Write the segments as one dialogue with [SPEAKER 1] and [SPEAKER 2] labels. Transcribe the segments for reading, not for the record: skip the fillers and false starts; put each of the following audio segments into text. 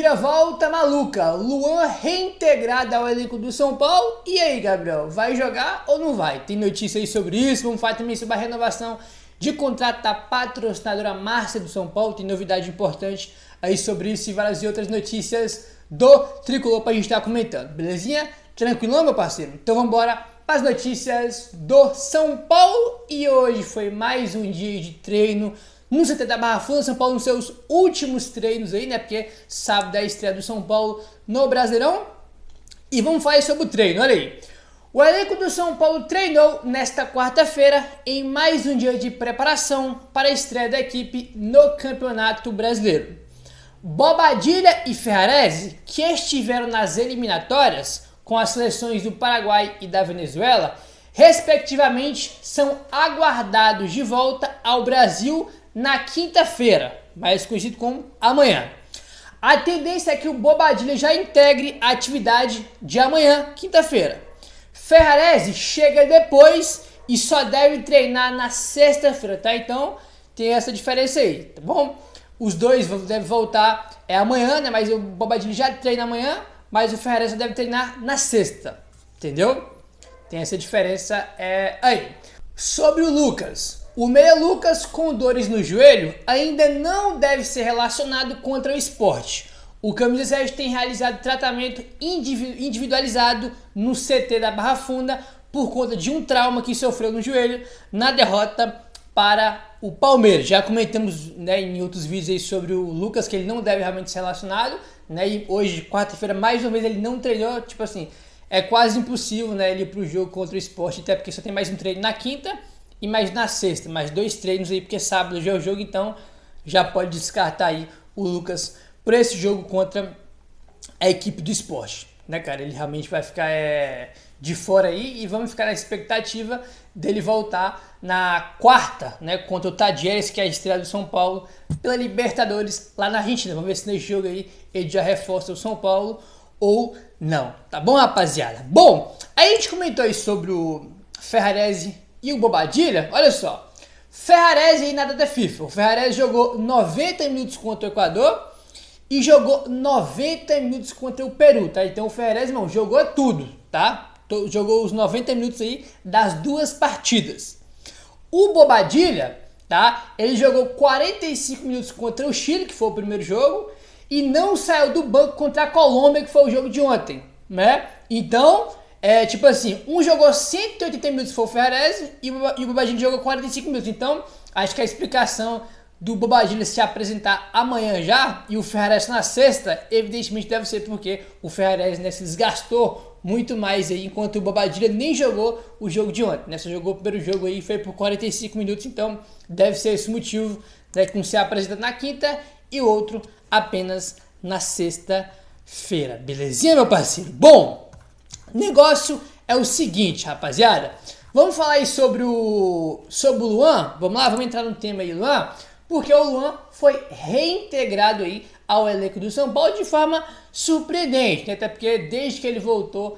[SPEAKER 1] reviravolta maluca, Luan reintegrado ao elenco do São Paulo. E aí, Gabriel, vai jogar ou não vai? Tem notícia aí sobre isso, vamos falar também sobre a renovação de contrato da patrocinadora Márcia do São Paulo. Tem novidade importante aí sobre isso e várias outras notícias do Tricolor pra gente estar comentando, belezinha? Tranquilão, meu parceiro? Então vamos embora para as notícias do São Paulo. E hoje foi mais um dia de treino no CT da Barra Funda. São Paulo nos seus últimos treinos aí, né? Porque sábado é a estreia do São Paulo no Brasileirão. E vamos falar sobre o treino, olha aí. O elenco do São Paulo treinou nesta quarta-feira em mais um dia de preparação para a estreia da equipe no Campeonato Brasileiro. Bobadilla e Ferrarese, que estiveram nas eliminatórias com as seleções do Paraguai e da Venezuela, respectivamente, são aguardados de volta ao Brasil na quinta-feira, mais conhecido como amanhã. A tendência é que o Bobadilla já integre a atividade de amanhã, quinta-feira. Ferrarese chega depois e só deve treinar na sexta-feira, tá? Então tem essa diferença aí, tá bom? Os dois devem voltar amanhã, né? Mas o Bobadilla já treina amanhã, mas o Ferrarese deve treinar na sexta, entendeu? Tem essa diferença aí. Sobre o Lucas. O meia Lucas com dores no joelho ainda não deve ser relacionado contra o esporte. O camisa 7 tem realizado tratamento individualizado no CT da Barra Funda por conta de um trauma que sofreu no joelho na derrota para o Palmeiras. Já comentamos, né, em outros vídeos aí sobre o Lucas, que ele não deve realmente ser relacionado, né, e hoje, quarta-feira, mais uma vez ele não treinou, tipo assim, é quase impossível, né, ele ir para o jogo contra o esporte, até porque só tem mais um treino na quinta e mais na sexta, mais 2 treinos aí, porque sábado já é o jogo, então já pode descartar aí o Lucas por esse jogo contra a equipe do esporte, né, cara? Ele realmente vai ficar de fora aí e vamos ficar na expectativa dele voltar na quarta, né, contra o Tadieres, que é a estreia do São Paulo pela Libertadores lá na Argentina. Vamos ver se nesse jogo aí ele já reforça o São Paulo ou não, tá bom, rapaziada? Bom, aí a gente comentou aí sobre o Ferrarese e o Bobadilla. Olha só, Ferrarese aí nada da FIFA. O Ferrarese jogou 90 minutos contra o Equador e jogou 90 minutos contra o Peru, tá? Então o Ferrarese, irmão, jogou tudo, tá? Jogou os 90 minutos aí das 2 partidas. O Bobadilla, tá? Ele jogou 45 minutos contra o Chile, que foi o primeiro jogo, e não saiu do banco contra a Colômbia, que foi o jogo de ontem, né? Então, tipo assim, um jogou 180 minutos, foi o Ferrarese, e o Bobadilla jogou 45 minutos. Então, acho que a explicação do Bobadilla se apresentar amanhã já e o Ferrarese na sexta, evidentemente deve ser porque o Ferrarese, né, se desgastou muito mais aí, enquanto o Bobadilla nem jogou o jogo de ontem, né? Só jogou o primeiro jogo aí, foi por 45 minutos, então deve ser esse motivo, né, que um se apresenta na quinta e o outro apenas na sexta-feira, belezinha, meu parceiro? Bom, o negócio é o seguinte, rapaziada, vamos falar aí sobre o Luan, vamos lá, vamos entrar no tema aí, Luan, porque o Luan foi reintegrado aí ao elenco do São Paulo de forma surpreendente, né? Até porque desde que ele voltou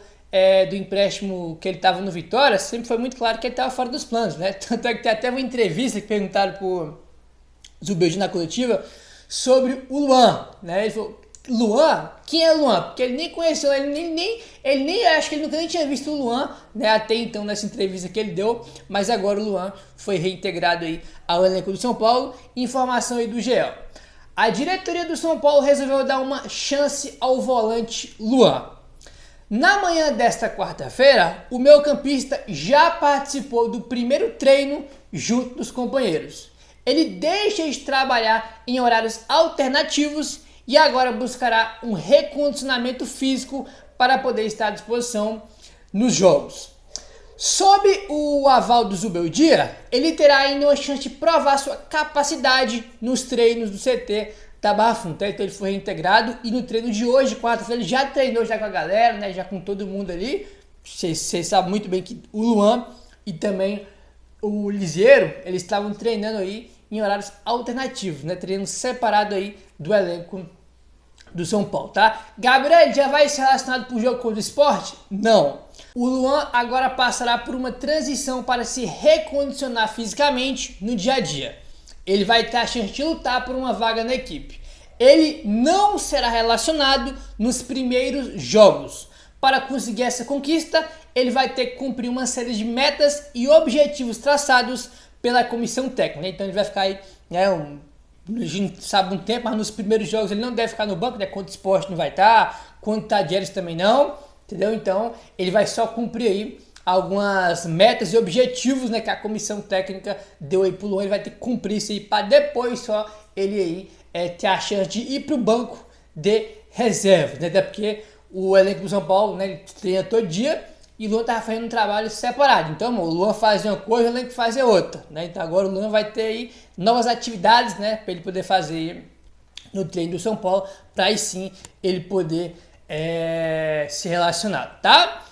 [SPEAKER 1] do empréstimo que ele estava no Vitória, sempre foi muito claro que ele estava fora dos planos, né? Tanto é que tem até uma entrevista que perguntaram por Zubeldi na coletiva sobre o Luan, né? Ele falou, Luan? Quem é Luan? Porque ele nem conheceu, ele nem acho que ele nunca nem tinha visto o Luan, né, até então nessa entrevista que ele deu, mas agora o Luan foi reintegrado aí ao elenco do São Paulo. Informação aí do GE. A diretoria do São Paulo resolveu dar uma chance ao volante Luan. Na manhã desta quarta-feira, o meio-campista já participou do primeiro treino junto dos companheiros. Ele deixa de trabalhar em horários alternativos e agora buscará um recondicionamento físico para poder estar à disposição nos jogos. Sob o aval do Zubeldia, ele terá ainda uma chance de provar sua capacidade nos treinos do CT da Barra Funda. Então ele foi reintegrado e no treino de hoje, quarta-feira, ele já treinou já com a galera, né, já com todo mundo ali. Vocês sabem muito bem que o Luan e também o Liseiro, eles estavam treinando aí em horários alternativos, né, treinando separado aí do elenco do São Paulo, tá? Gabriel já vai ser relacionado para o jogo contra o esporte? Não. O Luan agora passará por uma transição para se recondicionar fisicamente no dia a dia. Ele vai ter a chance de lutar por uma vaga na equipe. ele não será relacionado nos primeiros jogos. Para conseguir essa conquista, ele vai ter que cumprir uma série de metas e objetivos traçados pela comissão técnica. Então ele vai ficar aí, né, a gente sabe um tempo, mas nos primeiros jogos ele não deve ficar no banco, né? Contra o Sport não vai estar, contra o Tadieres também não, entendeu? Então ele vai só cumprir aí algumas metas e objetivos, né, que a comissão técnica deu aí pro Luan. Ele vai ter que cumprir isso aí para depois só ele aí ter a chance de ir pro banco de reserva, né? Até porque o elenco do São Paulo, né, ele treina todo dia e o Luan tava fazendo um trabalho separado. Então, o Luan fazia uma coisa, o elenco fazia outra, né? Então agora o Luan vai ter aí novas atividades, né, para ele poder fazer no treino do São Paulo, para aí sim ele poder se relacionar, tá?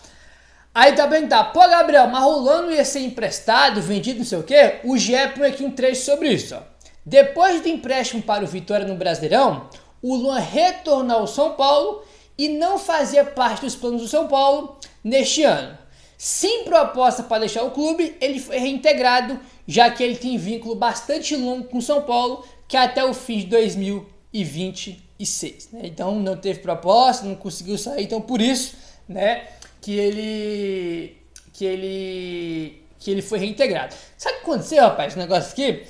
[SPEAKER 1] Aí tá perguntando, pô Gabriel, mas o Luan não ia ser emprestado, vendido, não sei o quê? O GE põe aqui um trecho sobre isso, ó. Depois do empréstimo para o Vitória no Brasileirão, o Luan retornou ao São Paulo e não fazia parte dos planos do São Paulo neste ano. Sem proposta para deixar o clube, ele foi reintegrado, já que ele tem vínculo bastante longo com o São Paulo, que é até o fim de 2026. Né? Então não teve proposta, não conseguiu sair, então por isso, né, que ele foi reintegrado. Sabe o que aconteceu, rapaz, esse negócio aqui?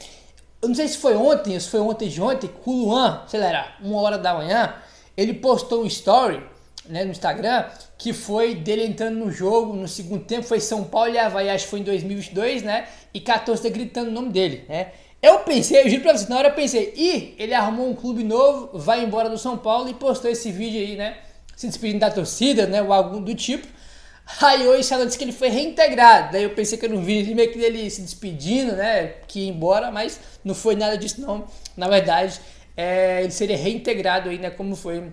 [SPEAKER 1] Eu não sei se foi ontem, ou se foi ontem de ontem, que o Luan, sei lá, era 1h da manhã, ele postou um story, né, no Instagram, que foi dele entrando no jogo, no segundo tempo, foi São Paulo e Avaí, acho que foi em 2022, né, e 14 gritando o nome dele, né. Eu pensei, eu juro pra você, na hora eu pensei, ele arrumou um clube novo, vai embora do São Paulo e postou esse vídeo aí, né, se despedindo da torcida, né, ou algo do tipo. Aí hoje ela disse que ele foi reintegrado, daí eu pensei que eu não vi meio que ele se despedindo, né, que ia embora, mas não foi nada disso não, na verdade, ele seria reintegrado aí, né, como foi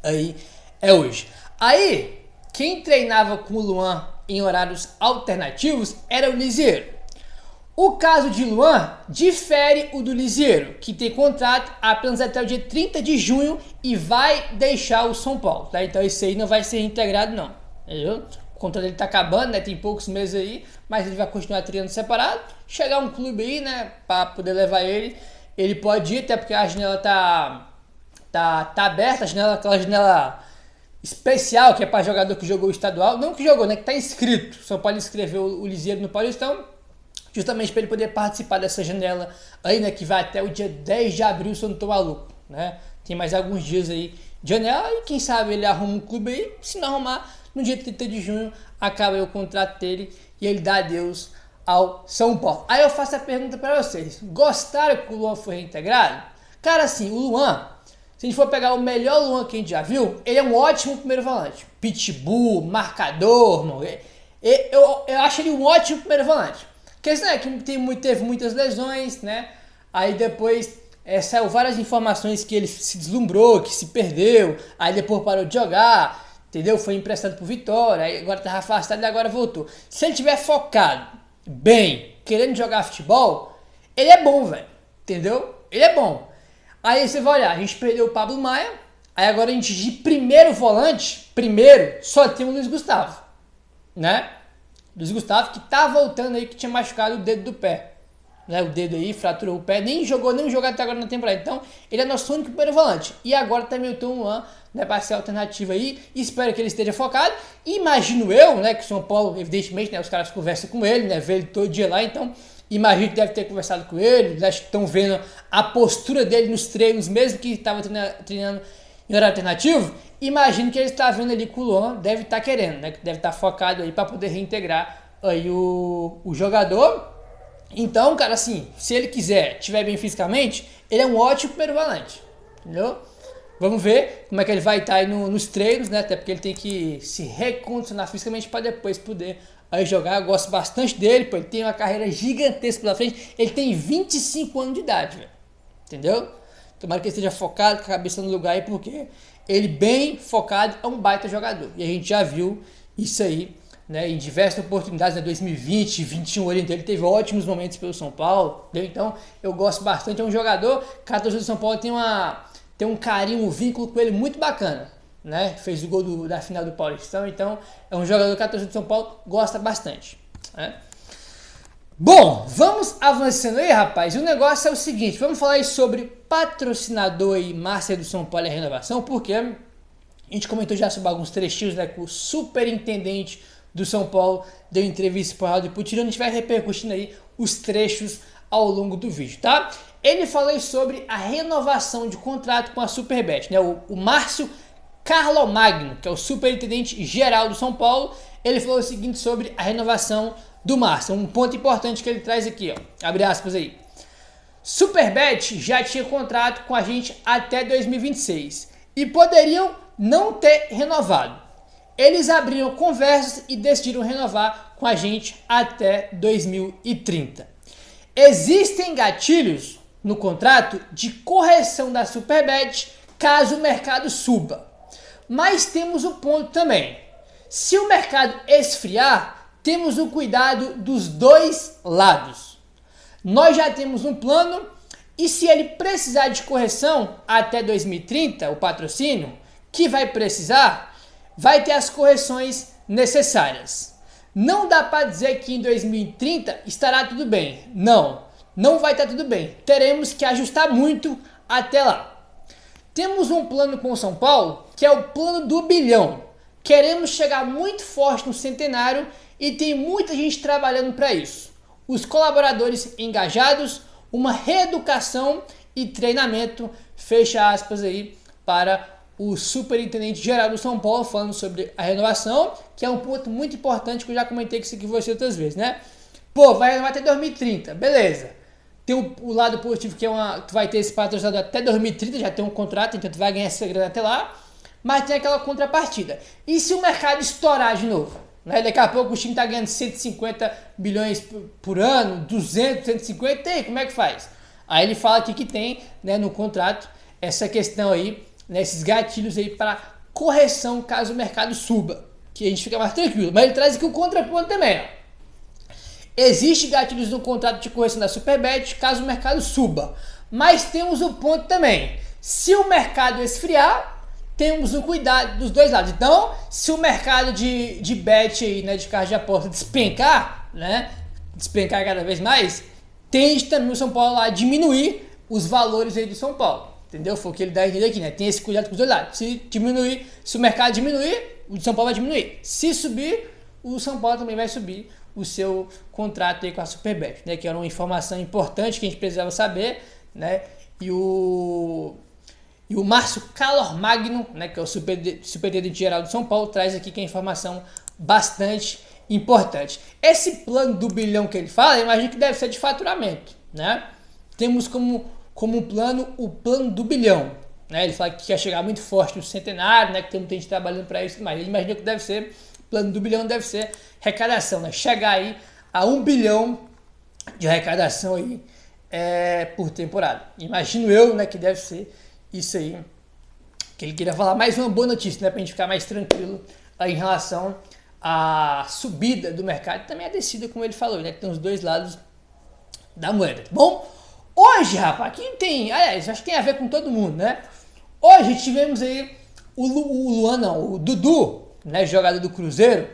[SPEAKER 1] aí hoje. Aí, quem treinava com o Luan em horários alternativos era o Liseiro. O caso de Luan difere o do Liseiro, que tem contrato apenas até o dia 30 de junho e vai deixar o São Paulo, tá? Então esse aí não vai ser reintegrado não, entendeu? O contrato dele tá acabando, né? Tem poucos meses aí, mas ele vai continuar treinando separado. Chegar um clube aí, né, pra poder levar ele, ele pode ir, até porque a janela tá aberta, aquela janela especial que é para jogador que jogou o estadual, não que jogou, né, que tá inscrito. São Paulo inscreveu o Liseiro no Paulistão, justamente para ele poder participar dessa janela aí, né, que vai até o dia 10 de abril, se eu não tô maluco, né? Tem mais alguns dias aí de janela e quem sabe ele arruma um clube aí, se não arrumar, no dia 30 de junho acaba aí o contrato dele e ele dá adeus ao São Paulo. Aí eu faço a pergunta para vocês, gostaram que o Luan foi reintegrado? Cara, assim, o Luan, se a gente for pegar o melhor Luan que a gente já viu, ele é um ótimo primeiro volante. Pitbull, marcador, mano. Eu acho ele um ótimo primeiro volante. Porque assim, né, que teve muitas lesões, né? Aí depois saiu várias informações que ele se deslumbrou, que se perdeu. Aí depois parou de jogar, entendeu? Foi emprestado pro Vitória, aí agora tava afastado e agora voltou. Se ele tiver focado, bem, querendo jogar futebol, ele é bom, velho. Entendeu? Ele é bom. Aí você vai olhar, a gente perdeu o Pablo Maia, aí agora a gente de primeiro volante, só tem o Luiz Gustavo, né? Luiz Gustavo que tá voltando aí, que tinha machucado o dedo do pé, né? O dedo aí, fraturou o pé, nem jogou até agora na temporada, então ele é nosso único primeiro volante. E agora também o Tom Luan, né, para ser alternativa aí, espero que ele esteja focado. Imagino eu, né, que o São Paulo, evidentemente, né, os caras conversam com ele, né, vê ele todo dia lá, então imagino que deve ter conversado com ele, acho que estão vendo a postura dele nos treinos, mesmo que estava treinando em horário alternativo. Imagino que ele está vendo ali que o Luan deve estar querendo, né? Deve estar focado aí para poder reintegrar aí o jogador. Então, cara, assim, se ele quiser, estiver bem fisicamente, ele é um ótimo primeiro volante, entendeu? Vamos ver como é que ele vai estar aí nos treinos, né? Até porque ele tem que se recondicionar fisicamente para depois poder aí jogar. Eu gosto bastante dele, pô, ele tem uma carreira gigantesca pela frente. Ele tem 25 anos de idade, velho, entendeu? Tomara que ele esteja focado, com a cabeça no lugar aí, porque ele bem focado é um baita jogador. E a gente já viu isso aí, né, em diversas oportunidades, né, 2020, 2021, ele teve ótimos momentos pelo São Paulo, entendeu? Então eu gosto bastante, é um jogador que a torcida do São Paulo tem um carinho, um vínculo com ele muito bacana, né? Fez o gol da final do Paulistão, então é um jogador que a torcida do São Paulo gosta bastante, né? Bom, vamos avançando aí, rapaz. O negócio é o seguinte, vamos falar aí sobre patrocinador e Márcia do São Paulo e a renovação, porque a gente comentou já sobre alguns trechinhos, né, que o superintendente do São Paulo deu entrevista para o Rádio Putirano, a gente vai repercutindo aí os trechos ao longo do vídeo, tá? Ele falou sobre a renovação de contrato com a Superbet, né? O Márcio Carlomagno, que é o superintendente geral do São Paulo, ele falou o seguinte sobre a renovação do Márcio. Um ponto importante que ele traz aqui, ó, abre aspas aí. Superbet já tinha contrato com a gente até 2026 e poderiam não ter renovado. Eles abriram conversas e decidiram renovar com a gente até 2030. Existem gatilhos no contrato de correção da Superbet caso o mercado suba. Mas temos o ponto também. Se o mercado esfriar, temos o cuidado dos dois lados. Nós já temos um plano e se ele precisar de correção até 2030, o patrocínio, que vai precisar, vai ter as correções necessárias. Não dá para dizer que em 2030 estará tudo bem. Não vai estar tudo bem. Teremos que ajustar muito até lá. Temos um plano com o São Paulo, que é o plano do bilhão. Queremos chegar muito forte no centenário e tem muita gente trabalhando para isso. Os colaboradores engajados, uma reeducação e treinamento, fecha aspas aí, para o superintendente geral do São Paulo, falando sobre a renovação, que é um ponto muito importante que eu já comentei com isso aqui com você outras vezes, né? Pô, vai renovar até 2030, beleza. Tem o lado positivo que tu vai ter esse patrocinador até 2030, já tem um contrato, então tu vai ganhar essa grana até lá, mas tem aquela contrapartida. E se o mercado estourar de novo? Né? Daqui a pouco o time tá ganhando 150 bilhões por ano, 200, 150, e aí, como é que faz? Aí ele fala aqui que tem, né, no contrato essa questão aí, né, esses gatilhos aí para correção caso o mercado suba, que a gente fica mais tranquilo. Mas ele traz aqui o contraponto também, ó. Existe gatilhos no contrato de correção da Superbet caso o mercado suba. Mas temos o ponto também. Se o mercado esfriar, temos o cuidado dos dois lados. Então, se o mercado de bet aí, né, de carro de aposta despencar, né, despencar cada vez mais, tende também o São Paulo a diminuir os valores aí do São Paulo. Entendeu? Foi o que ele dá a entender aqui, né? Tem esse cuidado com os dois lados. Se o mercado diminuir, o São Paulo vai diminuir. Se subir, o São Paulo também vai subir o seu contrato aí com a Superbet, né? Que era uma informação importante que a gente precisava saber, né? E o Márcio Carlomagno, né, que é o superintendente geral do São Paulo, traz aqui que é informação bastante importante. Esse plano do bilhão que ele fala, eu imagino que deve ser de faturamento, né? Temos como plano o plano do bilhão, né? Ele fala que quer chegar muito forte no centenário, né? Que tem muita gente trabalhando para isso, mas ele imagina que deve ser, plano do bilhão deve ser arrecadação, né? Chegar aí a 1 bilhão de arrecadação aí por temporada. Imagino eu, né, que deve ser isso aí, que ele queria falar. Mais uma boa notícia, né, pra gente ficar mais tranquilo aí em relação à subida do mercado e também a descida, como ele falou, né, que tem os dois lados da moeda. Bom, hoje, rapaz, aqui tem, aliás, acho que tem a ver com todo mundo, né? Hoje tivemos aí o Dudu, né, jogador do Cruzeiro.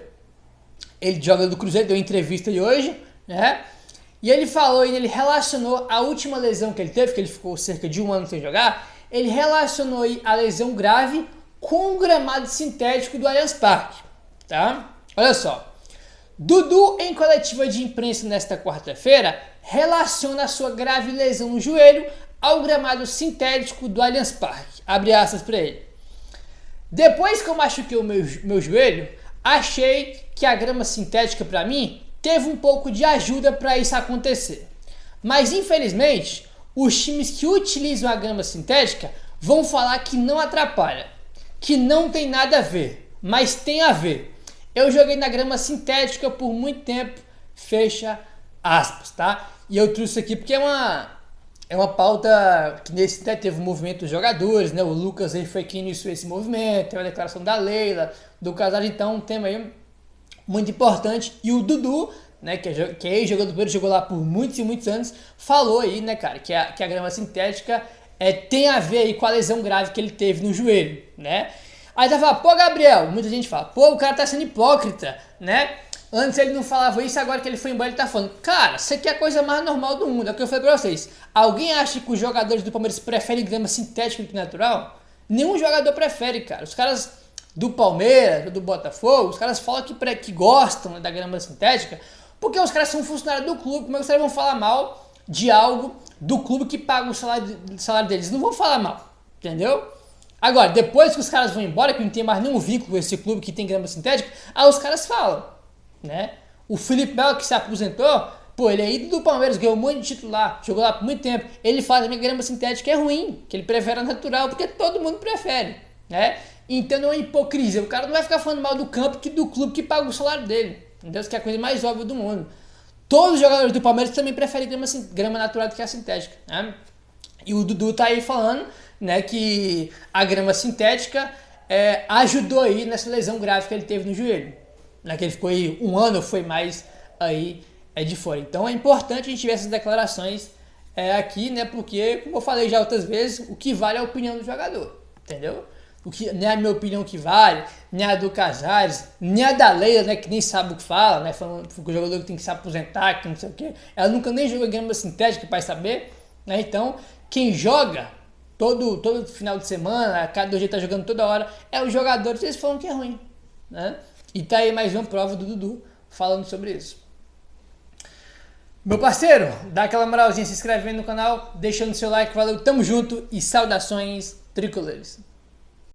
[SPEAKER 1] Ele joga do Cruzeiro, deu entrevista de hoje, né? E ele falou, ele relacionou a última lesão que ele teve, que ele ficou cerca de 1 ano sem jogar, ele relacionou a lesão grave com o gramado sintético do Allianz Parque, tá? Olha só. Dudu, em coletiva de imprensa nesta quarta-feira, relaciona a sua grave lesão no joelho ao gramado sintético do Allianz Parque. Abre aspas para ele. Depois que eu machuquei o meu joelho, achei que a grama sintética para mim teve um pouco de ajuda para isso acontecer. Mas infelizmente, os times que utilizam a grama sintética vão falar que não atrapalha, que não tem nada a ver, mas tem a ver. Eu joguei na grama sintética por muito tempo, fecha aspas, tá? E eu trouxe aqui porque é uma pauta que nesse até teve um movimento dos jogadores, né? O Lucas aí foi quem iniciou esse movimento, tem uma declaração da Leila, do Casal, então um tema aí muito importante. E o Dudu, né, que é ex-jogador, jogou lá por muitos e muitos anos, falou aí, né, cara, que a grama sintética tem a ver aí com a lesão grave que ele teve no joelho, né? Aí tá falando, pô, Gabriel, muita gente fala, pô, o cara tá sendo hipócrita, né? Antes ele não falava isso, agora que ele foi embora ele tá falando. Cara, isso aqui é a coisa mais normal do mundo. É o que eu falei pra vocês. Alguém acha que os jogadores do Palmeiras preferem grama sintética do que natural? Nenhum jogador prefere, cara. Os caras do Palmeiras, do Botafogo, os caras falam que gostam, né, da grama sintética, porque os caras são funcionários do clube. Como é que os caras vão falar mal de algo do clube que paga o salário deles? Não vão falar mal, entendeu? Agora, depois que os caras vão embora, que não tem mais nenhum vínculo com esse clube que tem grama sintética, aí os caras falam, né? O Felipe Melo, que se aposentou, pô, ele é ídolo do Palmeiras, ganhou um monte de título lá, jogou lá por muito tempo. Ele fala também que a grama sintética é ruim, que ele prefere a natural, porque todo mundo prefere, né? Então não é hipocrisia. O cara não vai ficar falando mal do campo que do clube que paga o salário dele. Entendeu? Isso que é a coisa mais óbvia do mundo. Todos os jogadores do Palmeiras também preferem grama natural do que a sintética, né? E o Dudu tá aí falando, né, que a grama sintética ajudou aí nessa lesão grave que ele teve no joelho, né, que ele ficou aí um ano ou foi mais aí de fora. Então é importante a gente ver essas declarações aqui, né, porque, como eu falei já outras vezes, o que vale é a opinião do jogador, entendeu? O que, nem a minha opinião que vale, nem a do Casares, nem a da Leila, né, que nem sabe o que fala, né, falando que o jogador tem que se aposentar, que não sei o que. Ela nunca nem jogou grama sintética para saber, né, então quem joga todo final de semana, cada 2 dias tá jogando toda hora, é os jogadores, eles falam que é ruim, né? E tá aí mais uma prova do Dudu falando sobre isso. Meu parceiro, dá aquela moralzinha, se inscrevendo no canal, deixando seu like, valeu, tamo junto e saudações tricolores.